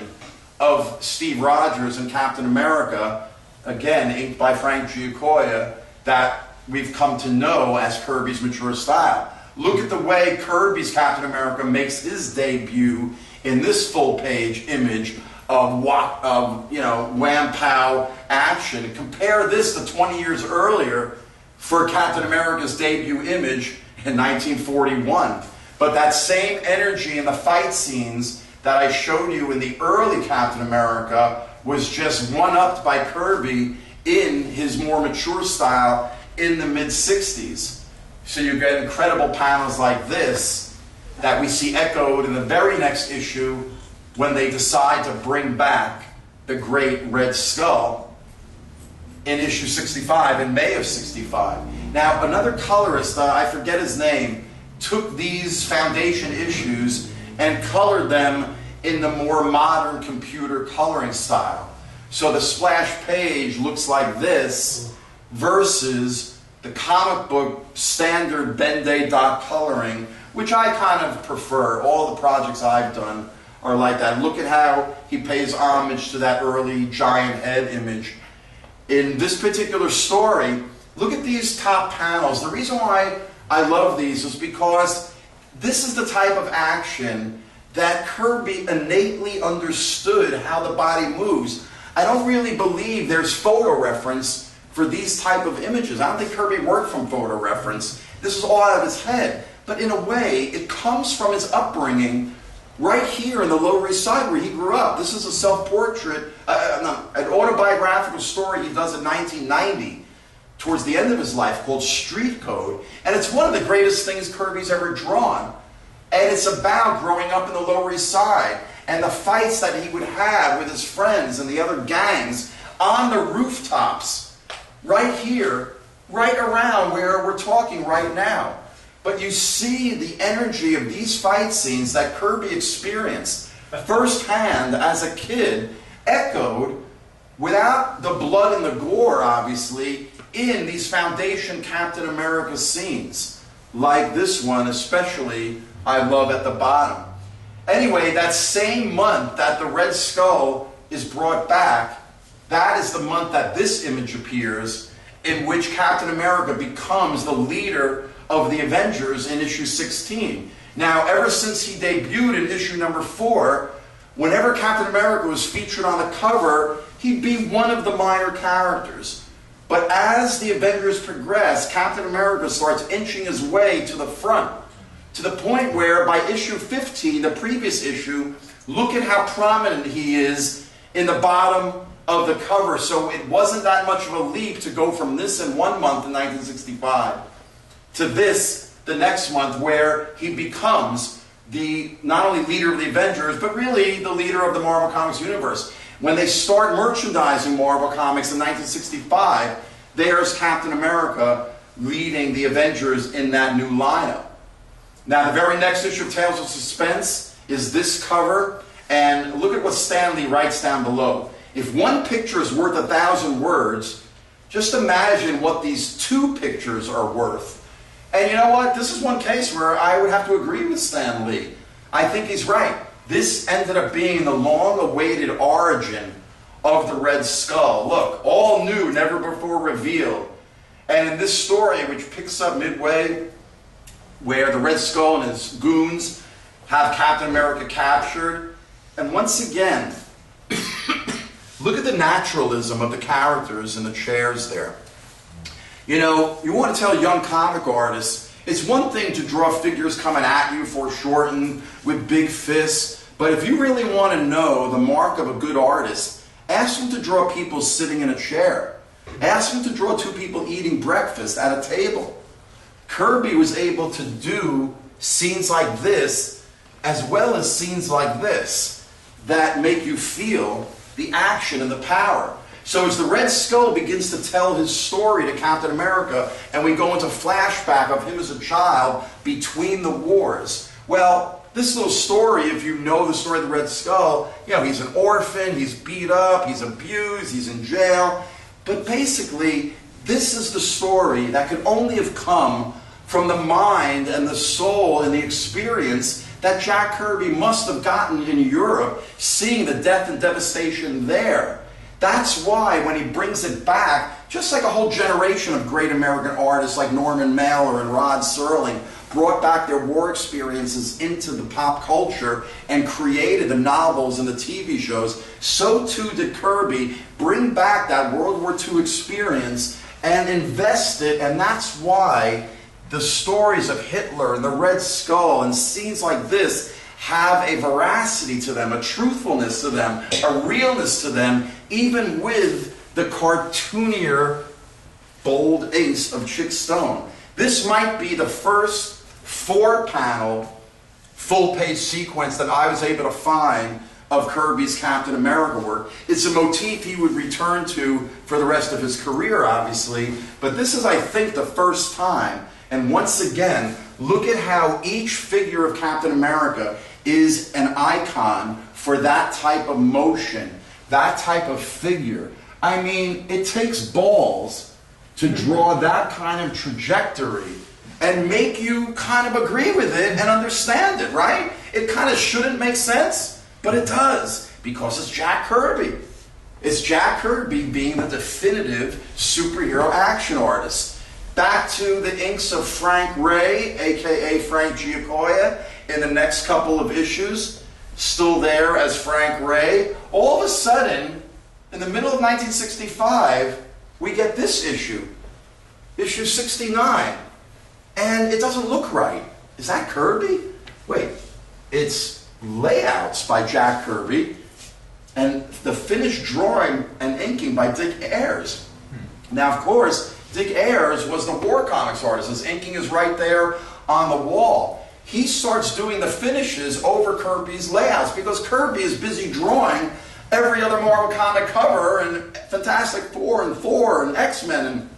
of Steve Rogers and Captain America, again inked by Frank Giacoia, that we've come to know as Kirby's mature style. Look at the way Kirby's Captain America makes his debut in this full page image of wham pow action. Compare this to 20 years earlier for Captain America's debut image in 1941. But that same energy in the fight scenes that I showed you in the early Captain America was just one-upped by Kirby in his more mature style in the mid-60s. So you get incredible panels like this that we see echoed in the very next issue when they decide to bring back the great Red Skull in issue 65, in May of 65. Now, another colorist, I forget his name, took these foundation issues and colored them in the more modern computer coloring style. So the splash page looks like this versus the comic book standard Ben-Day dot coloring, which I kind of prefer. All the projects I've done are like that. Look at how he pays homage to that early giant head image. In this particular story, look at these top panels. The reason why I love these is because this is the type of action that Kirby innately understood how the body moves. I don't really believe there's photo reference for these type of images. I don't think Kirby worked from photo reference. This is all out of his head. But in a way, it comes from his upbringing right here in the Lower East Side where he grew up. This is a self-portrait, an autobiographical story he does in 1990, towards the end of his life, called Street Code. And it's one of the greatest things Kirby's ever drawn. And it's about growing up in the Lower East Side and the fights that he would have with his friends and the other gangs on the rooftops, right here, right around where we're talking right now. But you see the energy of these fight scenes that Kirby experienced firsthand as a kid, echoed, without the blood and the gore, obviously, in these Foundation Captain America scenes. Like this one, especially, I love at the bottom. Anyway, that same month that the Red Skull is brought back, that is the month that this image appears, in which Captain America becomes the leader of the Avengers in issue 16. Now, ever since he debuted in issue number 4, whenever Captain America was featured on the cover, he'd be one of the minor characters. But as the Avengers progress, Captain America starts inching his way to the front, to the point where by issue 15, the previous issue, look at how prominent he is in the bottom of the cover. So it wasn't that much of a leap to go from this in one month in 1965 to this the next month, where he becomes the not only leader of the Avengers, but really the leader of the Marvel Comics universe. When they start merchandising Marvel Comics in 1965, there's Captain America leading the Avengers in that new lineup. Now, the very next issue of Tales of Suspense is this cover, and look at what Stan Lee writes down below. If one picture is worth 1,000 words, just imagine what these two pictures are worth. And you know what? This is one case where I would have to agree with Stan Lee. I think he's right. This ended up being the long-awaited origin of the Red Skull. Look, all new, never before revealed. And in this story, which picks up midway, where the Red Skull and his goons have Captain America captured, and once again, look at the naturalism of the characters in the chairs there. You know, you want to tell young comic artists, it's one thing to draw figures coming at you foreshortened with big fists, but if you really want to know the mark of a good artist, ask them to draw people sitting in a chair. Ask them to draw two people eating breakfast at a table. Kirby was able to do scenes like this, as well as scenes like this, that make you feel the action and the power. So as the Red Skull begins to tell his story to Captain America, and we go into flashback of him as a child between the wars, well, this little story, if you know the story of the Red Skull, you know, he's an orphan, he's beat up, he's abused, he's in jail, but basically, this is the story that could only have come from the mind and the soul and the experience that Jack Kirby must have gotten in Europe, seeing the death and devastation there. That's why when he brings it back, just like a whole generation of great American artists like Norman Mailer and Rod Serling brought back their war experiences into the pop culture and created the novels and the TV shows, so too did Kirby bring back that World War II experience and invest it, and that's why the stories of Hitler and the Red Skull and scenes like this have a veracity to them, a truthfulness to them, a realness to them, even with the cartoonier, bold ace of Chick Stone. This might be the first 4-panel, full-page sequence that I was able to find of Kirby's Captain America work. It's a motif he would return to for the rest of his career, obviously, but this is, I think, the first time. And once again, look at how each figure of Captain America is an icon for that type of motion, that type of figure. I mean, it takes balls to draw that kind of trajectory and make you kind of agree with it and understand it, right? It kind of shouldn't make sense, but it does, because it's Jack Kirby. It's Jack Kirby being the definitive superhero action artist. Back to the inks of Frank Ray, aka Frank Giacoia, in the next couple of issues, still there as Frank Ray. All of a sudden, in the middle of 1965, we get this issue, issue 69. And it doesn't look right. Is that Kirby? Wait, it's layouts by Jack Kirby and the finished drawing and inking by Dick Ayers. Now, of course, Dick Ayers was the War Comics artist. His inking is right there on the wall. He starts doing the finishes over Kirby's layouts because Kirby is busy drawing every other Marvel comic cover and Fantastic Four and Thor and X-Men. And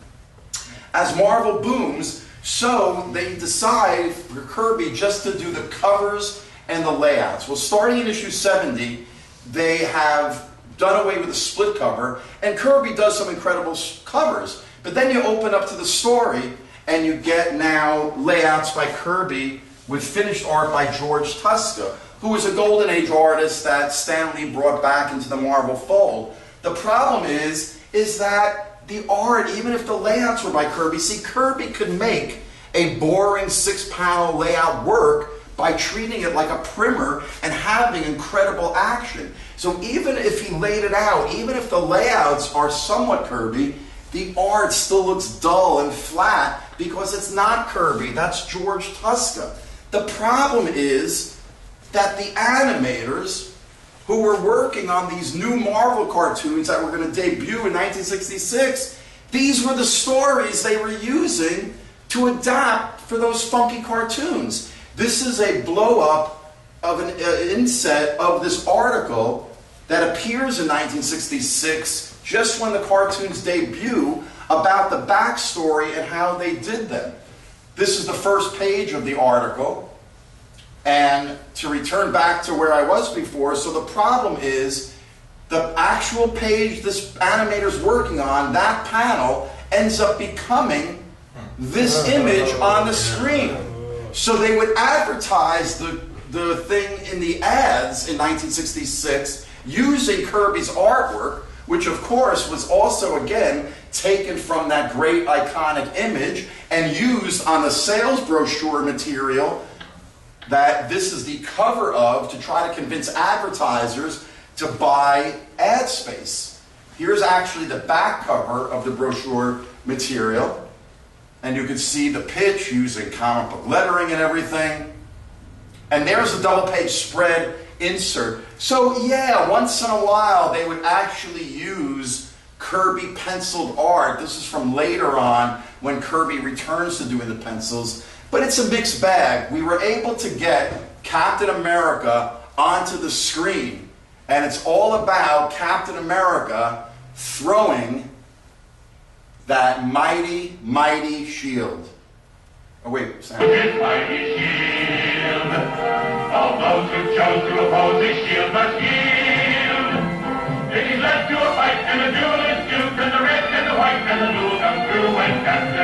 as Marvel booms, so they decide for Kirby just to do the covers and the layouts. Well, starting in issue 70, they have done away with the split cover, and Kirby does some incredible covers. But then you open up to the story, and you get now layouts by Kirby with finished art by George Tuska, who was a Golden Age artist that Stan Lee brought back into the Marvel fold. The problem is that the art, even if the layouts were by Kirby, see, Kirby could make a boring 6-panel layout work by treating it like a primer and having incredible action. So even if he laid it out, even if the layouts are somewhat Kirby, the art still looks dull and flat because it's not Kirby, that's George Tuska. The problem is that the animators who were working on these new Marvel cartoons that were going to debut in 1966, these were the stories they were using to adapt for those funky cartoons. This is a blow-up of an inset of this article that appears in 1966, just when the cartoons debut, about the backstory and how they did them. This is the first page of the article. And to return back to where I was before, so the problem is the actual page this animator's working on, that panel, ends up becoming this image on the screen. So they would advertise the thing in the ads in 1966 using Kirby's artwork, which of course was also again taken from that great iconic image and used on the sales brochure material that this is the cover of to try to convince advertisers to buy ad space. Here's actually the back cover of the brochure material, and you can see the pitch using comic book lettering and everything. And there's a double page spread insert. So yeah, once in a while they would actually use Kirby penciled art. This is from later on when Kirby returns to doing the pencils. But it's a mixed bag. We were able to get Captain America onto the screen, and it's all about Captain America throwing that mighty, mighty shield. Oh wait, Sam. His mighty shield, all those who chose to oppose his shield must yield. It is led to a fight, and the duel is due, and the red and the white and the blue come through when Captain